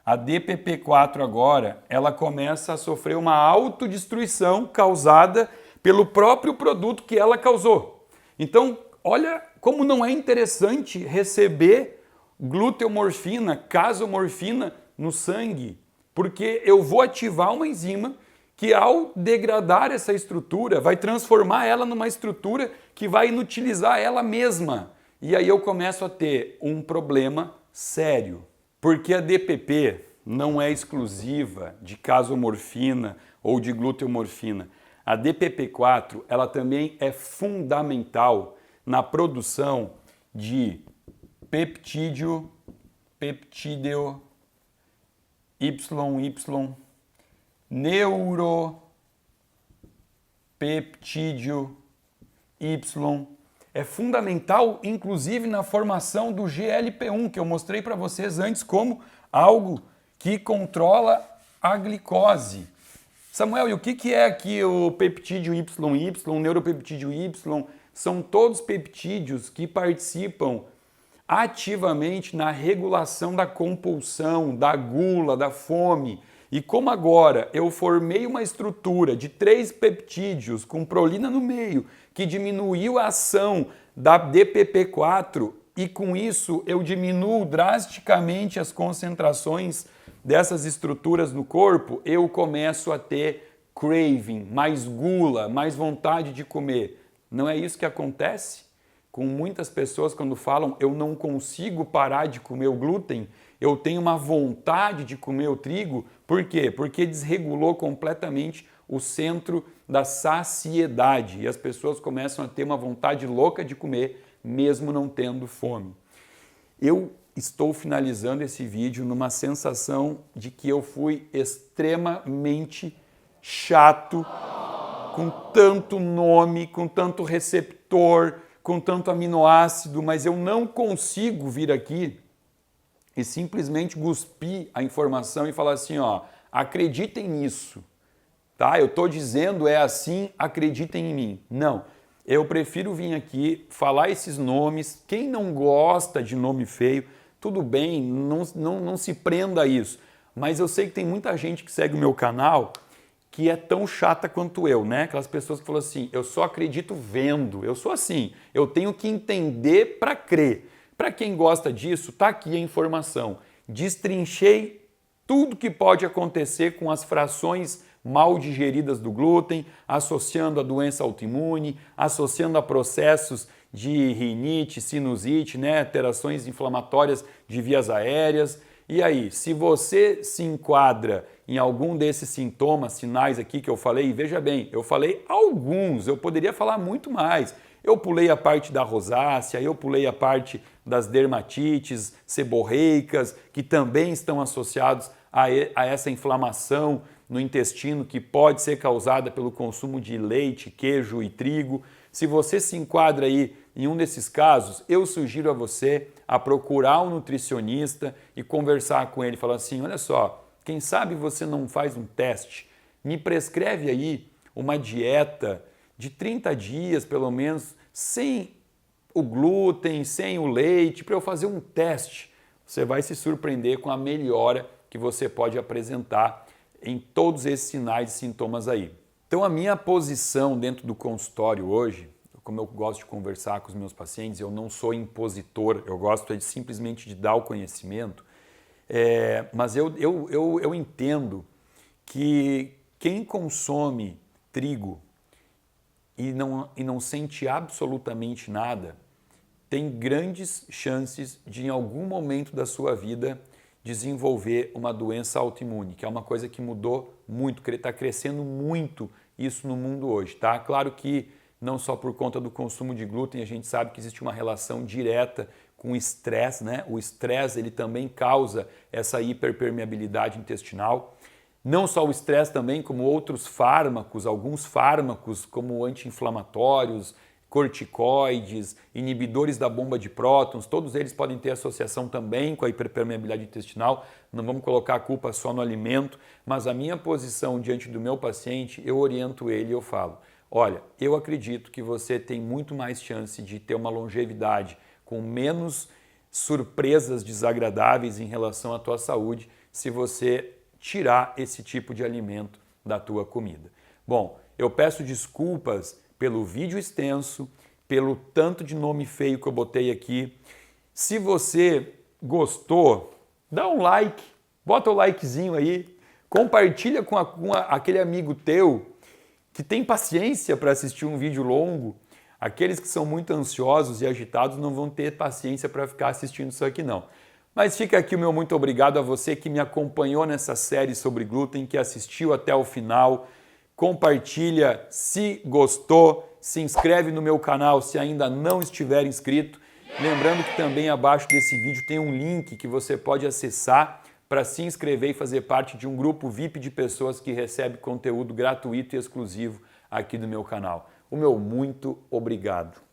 A DPP-4 agora, ela começa a sofrer uma autodestruição causada pelo próprio produto que ela causou. Então, olha como não é interessante receber gluteomorfina, casomorfina no sangue, porque eu vou ativar uma enzima que, ao degradar essa estrutura, vai transformar ela numa estrutura que vai inutilizar ela mesma. E aí eu começo a ter um problema sério. Porque a DPP não é exclusiva de casomorfina ou de gluteomorfina. A DPP-4 ela também é fundamental na prodção de peptídeo YY, neuropeptídeo Y. É fundamental, inclusive, na formação do GLP-1, que eu mostrei para vocês antes como algo que controla a glicose. Samuel, e o que é aqui o peptídeo YY, o neuropeptídeo Y? São todos peptídeos que participam ativamente na regulação da compulsão, da gula, da fome. E como agora eu formei uma estrutura de 3 peptídeos com prolina no meio, que diminuiu a ação da DPP-4 e com isso eu diminuo drasticamente as concentrações dessas estruturas no corpo, eu começo a ter craving, mais gula, mais vontade de comer. Não é isso que acontece com muitas pessoas quando falam eu não consigo parar de comer o glúten, eu tenho uma vontade de comer o trigo. Por quê? Porque desregulou completamente o centro da saciedade e as pessoas começam a ter uma vontade louca de comer, mesmo não tendo fome. Eu estou finalizando esse vídeo numa sensação de que eu fui extremamente chato, com tanto nome, com tanto receptor, com tanto aminoácido, mas eu não consigo vir aqui e simplesmente cuspir a informação e falar assim, ó, acreditem nisso, tá? Eu estou dizendo é assim, acreditem em mim. Não, eu prefiro vir aqui falar esses nomes. Quem não gosta de nome feio, tudo bem, não se prenda a isso. Mas eu sei que tem muita gente que segue o meu canal que é tão chata quanto eu, né? Aquelas pessoas que falam assim, eu só acredito vendo, eu sou assim, eu tenho que entender para crer. Para quem gosta disso, tá aqui a informação. Destrinchei tudo que pode acontecer com as frações mal digeridas do glúten, associando a doença autoimune, associando a processos de rinite, sinusite, né? Alterações inflamatórias de vias aéreas. E aí, se você se enquadra em algum desses sintomas, sinais aqui que eu falei, e veja bem, eu falei alguns, eu poderia falar muito mais. Eu pulei a parte da rosácea, eu pulei a parte das dermatites seborreicas, que também estão associados a essa inflamação no intestino que pode ser causada pelo consumo de leite, queijo e trigo. Se você se enquadra aí em um desses casos, eu sugiro a você a procurar um nutricionista e conversar com ele, falar assim, olha só, quem sabe você não faz um teste, me prescreve aí uma dieta de 30 dias, pelo menos, sem o glúten, sem o leite, para eu fazer um teste. Você vai se surpreender com a melhora que você pode apresentar em todos esses sinais e sintomas aí. Então a minha posição dentro do consultório hoje, como eu gosto de conversar com os meus pacientes, eu não sou impositor, eu gosto simplesmente de dar o conhecimento, mas eu entendo que quem consome trigo e não sente absolutamente nada, tem grandes chances de, em algum momento da sua vida, desenvolver uma doença autoimune, que é uma coisa que mudou muito, está crescendo muito isso no mundo hoje, tá? Claro que não só por conta do consumo de glúten, a gente sabe que existe uma relação direta com o estresse, né? O estresse ele também causa essa hiperpermeabilidade intestinal. Não só o estresse também, como outros fármacos, alguns fármacos como anti-inflamatórios, corticoides, inibidores da bomba de prótons, todos eles podem ter associação também com a hiperpermeabilidade intestinal. Não vamos colocar a culpa só no alimento, mas a minha posição diante do meu paciente, eu oriento ele e eu falo, olha, eu acredito que você tem muito mais chance de ter uma longevidade com menos surpresas desagradáveis em relação à tua saúde se você tirar esse tipo de alimento da tua comida. Bom, eu peço desculpas pelo vídeo extenso, pelo tanto de nome feio que eu botei aqui. Se você gostou, dá um like, bota o likezinho aí, compartilha com aquele amigo teu que tem paciência para assistir um vídeo longo. Aqueles que são muito ansiosos e agitados não vão ter paciência para ficar assistindo isso aqui não. Mas fica aqui o meu muito obrigado a você que me acompanhou nessa série sobre glúten, que assistiu até o final. Compartilha se gostou, se inscreve no meu canal se ainda não estiver inscrito. Lembrando que também abaixo desse vídeo tem um link que você pode acessar para se inscrever e fazer parte de um grupo VIP de pessoas que recebe conteúdo gratuito e exclusivo aqui do meu canal. O meu muito obrigado.